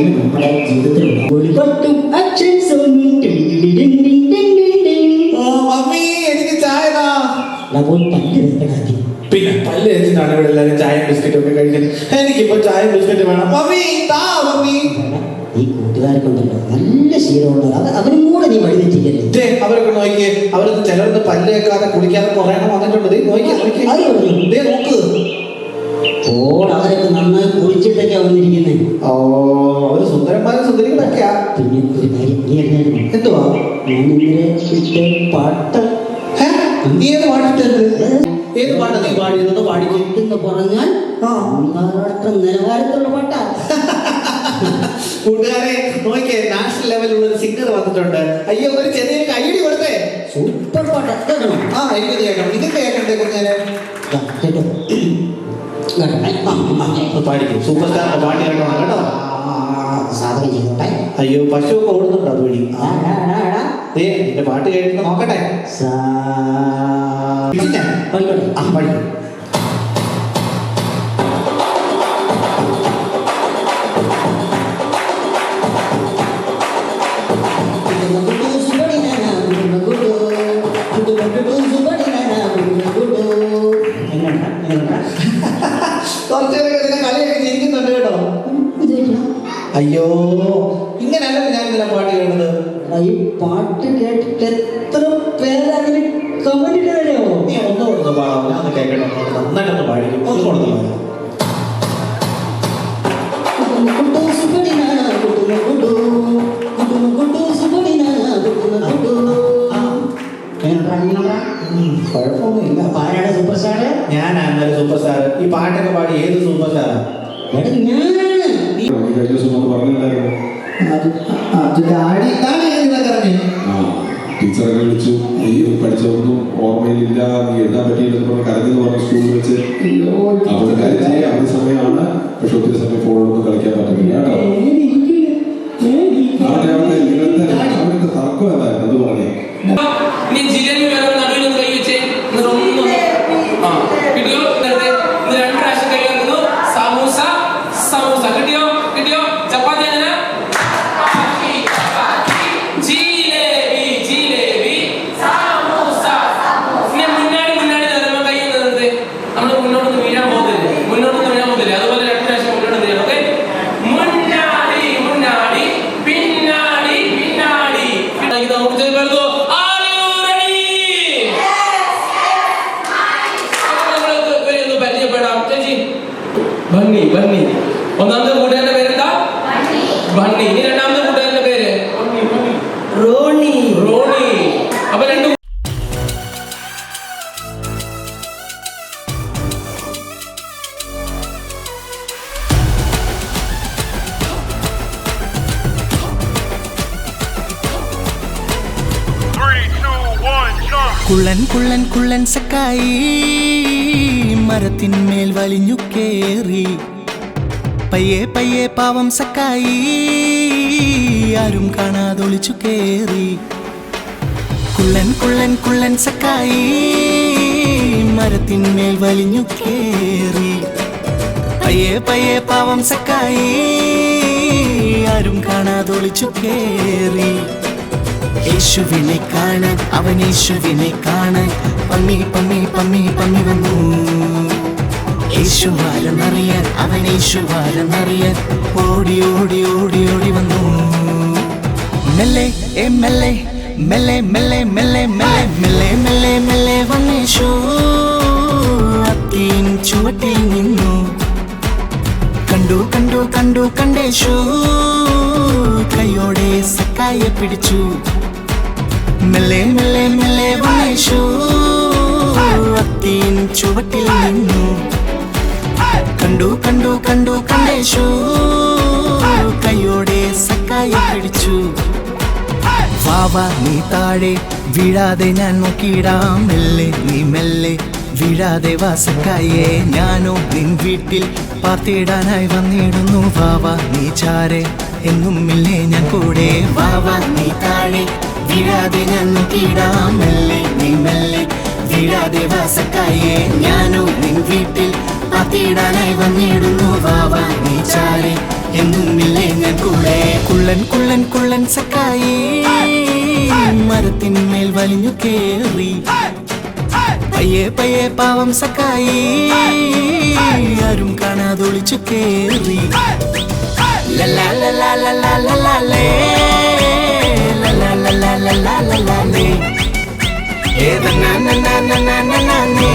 കഴിയുമ്പോൾ നമ്മുടെ ജീവിതത്തിൽ പിന്നെ പല്ല് വെച്ചിട്ടാണ് ഇവിടെ എല്ലാവരും ചായയും ബിസ്ക്കറ്റും ഒക്കെ കഴിക്കുന്നത്. എനിക്കിപ്പോ ചായയും ബിസ്ക്കറ്റ് വേണം. മമ്മി താ മമ്മി. ഈ കൂട്ടുകാർക്കുണ്ടല്ലോ നല്ല ശീലമുള്ളത്, അവരും കൂടെ നീ വഴി തെറ്റിക്കല്ലേ. അവരൊക്കെ നോക്കിയേ, അവരൊന്ന് ചിലർക്ക് പല്ല് വെക്കാതെ കുളിക്കാതെ കുറേ വന്നിട്ടുണ്ട്. നോക്ക് അവരൊക്കെ നന്നായി കുളിച്ചിട്ടൊക്കെ വന്നിരിക്കുന്നേ. അവര് സുന്ദരന്മാരും സുന്ദരികളൊക്കെയാ. പിന്നെ ഒരു കാര്യം നീ അറിയാമോ? എന്തുവാ? ഞാൻ ഇന്നലെ പാട്ട് നീ ഏത് പാട്ടിട്ടുണ്ട്? ഏത് പാട്ടാ നീ പാടിയത്? പാടിക്കെന്ന് പറഞ്ഞാൽ മഹാരാഷ്ട്ര നിലവാരത്തിലുള്ള പാട്ടാ. കൂട്ടുകാരെ നോക്കിയേ, നാഷണൽ ലെവലിലുള്ള ഒരു സിംഗർ വന്നിട്ടുണ്ട്. അയ്യോ, ഒരു ചെറിയ കൈയടി കൊടുത്തേ. സൂപ്പർ പാട്ട്. എനിക്ക് കേൾക്കണം. ഇത് കേൾക്കണ്ടേ കുഞ്ഞാനെ? കേട്ടോ പാടിക്കും. സൂപ്പർ സ്റ്റാർ പാട്ട് കേൾക്കണം കേട്ടോ. സാധനം ചെയ്തോട്ടെ. അയ്യോ, പശുവൊക്കെ ഓടുന്നുണ്ട് അതുവഴി. എന്റെ പാട്ട് കേൾക്കുന്ന നോക്കട്ടെ. പഠിക്കും. അയ്യോ, ഇങ്ങനെയല്ല ഞാൻ ഇന്നലെ പാട്ട് കേട്ടത്. ഈ പാട്ട് കേട്ടിട്ട് എത്ര പേരതിന് കമന്റ് ഇടുകയോ? നീ ഒന്നും കൊടുത്ത് പാടാം. ഞാൻ കേൾക്കണം. നന്നായിട്ടൊന്ന് പാടിക്കും. ഒന്ന് കൊടുത്തു കുഴപ്പമൊന്നുമില്ല. സൂപ്പർ സ്റ്റാർ ഞാനാണ് സൂപ്പർ സ്റ്റാർ. ഈ പാട്ടൊക്കെ പാടി ഏത് സൂപ്പർ സ്റ്റാറാ? ടീച്ചറെ വിളിച്ചു, ഈ പഠിച്ചതൊന്നും ഓർമ്മയിലില്ല, നീ എഴുതാൻ പറ്റിയില്ലെന്ന് കരഞ്ഞെന്ന് പറഞ്ഞ സ്കൂളിൽ വെച്ച്. അവിടെ കാര്യം ചെയ്യാം. അതേ സമയമാണ്. പക്ഷെ ഒത്തിരി സമയം ഫോണിലൊന്നും കളിക്കാൻ പറ്റുന്നില്ല കേട്ടോ. അവരുടെ തർക്കം എന്തായിരുന്നു അത് പറഞ്ഞേ. ബണ്ണി. ഒന്നാമത്തെ കൂട്ടുകാരന്റെ പേരെന്താ? ബണ്ണി. ഇനി രണ്ടാമത്തെ കൂട്ടുകാരന്റെ പേര് റോണി. അപ്പൊ രണ്ടു കുള്ളൻ സക്കായി മരത്തിന്മേൽ വലിഞ്ഞു കേറി. പയ്യെ പാവം സക്കായി ആരും കാണാതൊളിച്ചു കേറി. കുള്ളൻ സക്കായി മരത്തിന്മേൽ വലിഞ്ഞു കേറി. പയ്യെ പാവം സക്കായി ആരും കാണാതൊളിച്ചു കേറി. യേശുവിനെ കാണാൻ, അവൻ യേശുവിനെ കാണാൻ പമ്മി വന്നു. യേശുവാരെന്നറിയാൻ, അവൻ യേശുവാരെന്നറിയാൻ ഓടി വന്നു. മെല്ലെ വന്നേശു അത്തിൻ ചുവട്ടിൽ നിന്നു. കണ്ടേശു കൈയോടെ സക്കായെ പിടിച്ചു. മെല്ലെ വന്നേശു അത്തിൻ ചുവട്ടിൽ നിന്നു. കണ്ടേശു കൈയോടെ സക്കായെ പിടിച്ചു. വാവാ നീ താഴെ വീഴാതെ ഞാൻ നോക്കിയിടാം. മെല്ലെ വീഴാതെ വാ സക്കായെ, ഞാനോ നിൻ വീട്ടിൽ പാർത്തിടാനായി വന്നിടുന്നു. വാവാ നീ ചാരെ എങ്ങും ഇല്ലേ ഞാൻ കൂടെ. വാവാ നീ താഴെ വീഴാതെ ഞാൻ നോക്കിയിടാം. മെല്ലെ വീഴാതെ വാ സക്കായെ, ഞാനോ നിൻ വീട്ടിൽ പാർത്തിടാനായി വന്നിടുന്നു. വാവാ നീ ചാരെ എന്നുമില്ലേ ഞാൻ കൂടെ. കുള്ളൻ കുള്ളൻ കുള്ളൻ സക്കായി മരത്തിന്മേൽ വലിഞ്ഞു കേറി. പയ്യെ പയ്യെ പാവം സക്കായി ആരും കാണാതൊളിച്ചു കേറി. ലലാ ലലാ ലലാ ലലാ ലേ, ലലാ ലലാ ലലാ ലലാ ലേ, ഏതാ നാ നാ നാ നാ നാ നാ നേ.